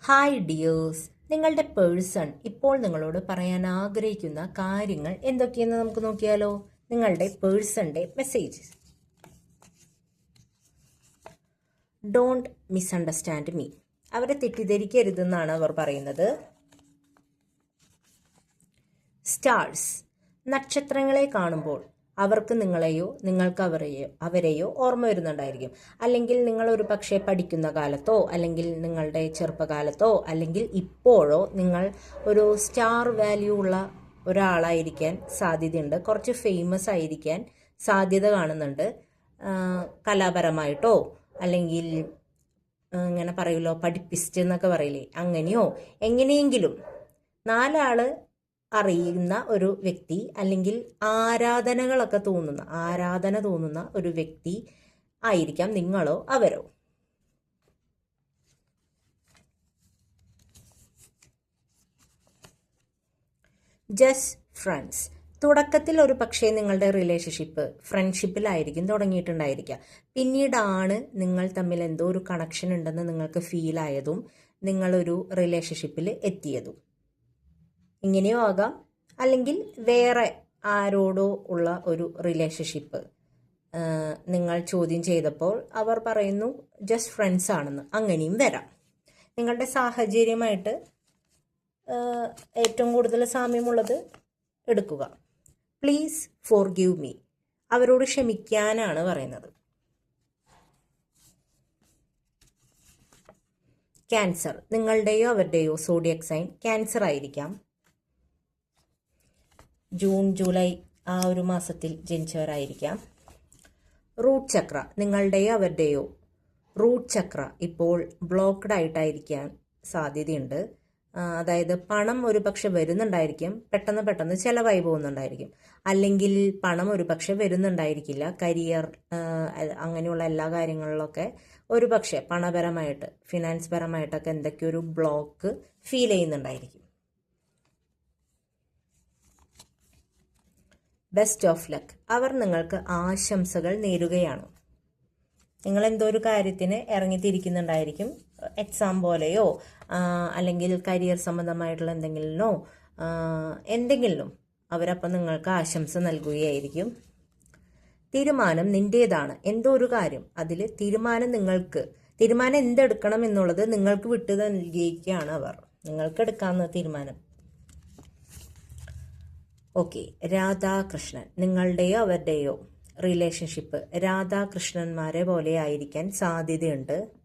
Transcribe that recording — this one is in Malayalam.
ഹായ് ഡിയേഴ്സ്, നിങ്ങളുടെ പേഴ്സൺ ഇപ്പോൾ നിങ്ങളോട് പറയാൻ ആഗ്രഹിക്കുന്ന കാര്യങ്ങൾ എന്തൊക്കെയെന്ന് നമുക്ക് നോക്കിയാലോ. നിങ്ങളുടെ പേഴ്സന്റെ മെസ്സേജ്. Don't misunderstand me. അവരെ തെറ്റിദ്ധരിക്കരുതെന്നാണ് അവർ പറയുന്നത്. സ്റ്റാർസ്. നക്ഷത്രങ്ങളെ കാണുമ്പോൾ അവർക്ക് നിങ്ങളെയോ നിങ്ങൾക്ക് അവരെയോ ഓർമ്മ വരുന്നുണ്ടായിരിക്കും. അല്ലെങ്കിൽ നിങ്ങൾ ഒരു പക്ഷേ പഠിക്കുന്ന കാലത്തോ അല്ലെങ്കിൽ നിങ്ങളുടെ ചെറുപ്പകാലത്തോ അല്ലെങ്കിൽ ഇപ്പോഴോ നിങ്ങൾ ഒരു സ്റ്റാർ വാല്യൂ ഉള്ള ഒരാളായിരിക്കാൻ സാധ്യതയുണ്ട്. കുറച്ച് ഫേമസ് ആയിരിക്കാൻ സാധ്യത കാണുന്നുണ്ട്. കലാപരമായിട്ടോ അല്ലെങ്കിൽ ഇങ്ങനെ പറയുമല്ലോ, പഠിപ്പിസ്റ്റ് എന്നൊക്കെ പറയില്ലേ, അങ്ങനെയോ എങ്ങനെയെങ്കിലും നാലാള് അറിയുന്ന ഒരു വ്യക്തി അല്ലെങ്കിൽ ആരാധന തോന്നുന്ന ഒരു വ്യക്തി ആയിരിക്കാം നിങ്ങളോ അവരോ. Just friends. തുടക്കത്തിൽ ഒരു പക്ഷേ നിങ്ങളുടെ റിലേഷൻഷിപ്പ് ഫ്രണ്ട്ഷിപ്പിലായിരിക്കും തുടങ്ങിയിട്ടുണ്ടായിരിക്കുക. പിന്നീടാണ് നിങ്ങൾ തമ്മിൽ എന്തോ ഒരു കണക്ഷൻ ഉണ്ടെന്ന് നിങ്ങൾക്ക് ഫീൽ ആയതും നിങ്ങളൊരു റിലേഷൻഷിപ്പിൽ എത്തിയതും. ഇങ്ങനെയോ ആകാം, അല്ലെങ്കിൽ വേറെ ആരോടോ ഉള്ള ഒരു റിലേഷൻഷിപ്പ് നിങ്ങൾ ചോദ്യം ചെയ്തപ്പോൾ അവർ പറയുന്നു ജസ്റ്റ് ഫ്രണ്ട്സ് ആണെന്ന്. അങ്ങനെയും വരാം. നിങ്ങളുടെ സാഹചര്യമായിട്ട് ഏറ്റവും കൂടുതൽ സാമ്യമുള്ളത് എടുക്കുക. Please forgive me. അവരോട് ക്ഷമിക്കാനാണ് പറയുന്നത്. ക്യാൻസർ. നിങ്ങളുടെയോ അവരുടെയോ സോഡിയക് സൈൻ ക്യാൻസർ ആയിരിക്കാം. ജൂൺ ജൂലൈ ആ ഒരു മാസത്തിൽ ജനിച്ചവരായിരിക്കാം. റൂട്ട് ചക്ര. നിങ്ങളുടെയോ അവരുടെയോ റൂട്ട് ചക്ര ഇപ്പോൾ ബ്ലോക്ക്ഡ് ആയിട്ടായിരിക്കാൻ സാധ്യതയുണ്ട്. അതായത് പണം ഒരു പക്ഷെ വരുന്നുണ്ടായിരിക്കും, പെട്ടെന്ന് ചിലവായി പോകുന്നുണ്ടായിരിക്കും. അല്ലെങ്കിൽ പണം ഒരു പക്ഷെ വരുന്നുണ്ടായിരിക്കില്ല. കരിയർ അങ്ങനെയുള്ള എല്ലാ കാര്യങ്ങളിലൊക്കെ ഒരു പക്ഷെ പണപരമായിട്ട് ഫിനാൻസ് പരമായിട്ടൊക്കെ എന്തൊക്കെയോ ഒരു ബ്ലോക്ക് ഫീൽ ചെയ്യുന്നുണ്ടായിരിക്കും. Best of luck. അവർ നിങ്ങൾക്ക് ആശംസകൾ നേരുകയാണ്. നിങ്ങൾ എന്തോ ഒരു കാര്യത്തിന് ഇറങ്ങിത്തിരിക്കുന്നുണ്ടായിരിക്കും. എക്സാം പോലെയോ അല്ലെങ്കിൽ കരിയർ സംബന്ധമായിട്ടുള്ള എന്തെങ്കിലും അവരപ്പം നിങ്ങൾക്ക് ആശംസ നൽകുകയായിരിക്കും. തീരുമാനം നിന്റേതാണ്. എന്തോ ഒരു കാര്യം, അതിൽ തീരുമാനം എന്തെടുക്കണം എന്നുള്ളത് നിങ്ങൾക്ക് വിട്ടു നൽകിയിരിക്കുകയാണ് അവർ. നിങ്ങൾക്ക് എടുക്കാവുന്ന തീരുമാനം. ഓക്കെ. രാധാകൃഷ്ണൻ. നിങ്ങളുടെയോ അവരുടെയോ റിലേഷൻഷിപ്പ് രാധാകൃഷ്ണന്മാരെ പോലെ ആയിരിക്കാൻ സാധ്യതയുണ്ട്.